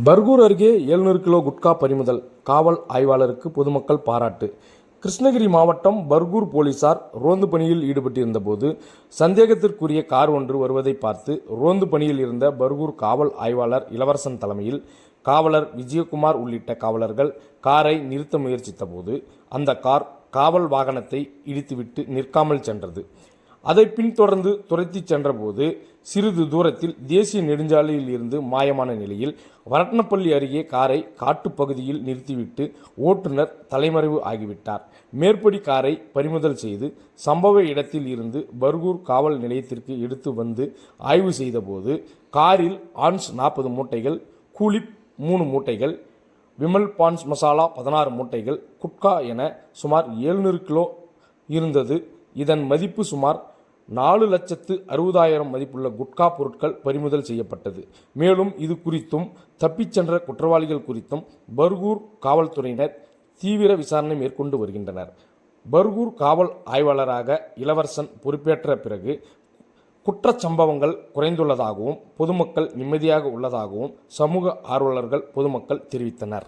பர்கூர் அருகே 700 கிலோ குட்கா பறிமுதல். காவல் ஆய்வாளருக்கு பொதுமக்கள் பாராட்டு. கிருஷ்ணகிரி மாவட்டம் பர்கூர் போலீசார் ரோந்து பணியில் ஈடுபட்டிருந்தபோது சந்தேகத்திற்குரிய கார் ஒன்று வருவதை பார்த்து ரோந்து பணியில் இருந்த பர்கூர் காவல் ஆய்வாளர் இளவரசன் தலைமையில் காவலர் விஜயகுமார் உள்ளிட்ட காவலர்கள் காரை நிறுத்த முயற்சித்தபோது அந்த கார் காவல் வாகனத்தை இடித்துவிட்டு நிற்காமல் சென்றது. அதை பின்தொடர்ந்து துரத்தி சென்றபோது சிறிது தூரத்தில் தேசிய நெடுஞ்சாலையில் இருந்து மாயமான நிலையில் வரட்னப்பள்ளி அருகே காரை காட்டுப்பகுதியில் நிறுத்திவிட்டு ஓட்டுநர் தலைமறைவு ஆகிவிட்டார். மேற்படி காரை பறிமுதல் செய்து சம்பவ இடத்தில் இருந்து பர்கூர் காவல் நிலையத்திற்கு எடுத்து வந்து ஆய்வு செய்தபோது காரில் ஆன்ஸ் 40 மூட்டைகள், கூலிப் 3 மூட்டைகள், விமல் பான்ஸ் மசாலா 16 மூட்டைகள், குட்கா என சுமார் 700 கிலோ இருந்தது. இதன் மதிப்பு சுமார் 4,60,000 மதிப்புள்ள குட்கா பொருட்கள் பறிமுதல் செய்யப்பட்டது. மேலும் இது குறித்தும் தப்பிச் சென்ற குற்றவாளிகள் குறித்தும் பர்கூர் காவல்துறையினர் தீவிர விசாரணை மேற்கொண்டு வருகின்றனர். பர்கூர் காவல் ஆய்வாளராக இளவரசன் பொறுப்பேற்ற பிறகு குற்றச்சம்பவங்கள் குறைந்துள்ளதாகவும் பொதுமக்கள் நிம்மதியாக உள்ளதாகவும் சமூக ஆர்வலர்கள் பொதுமக்கள் தெரிவித்தனர்.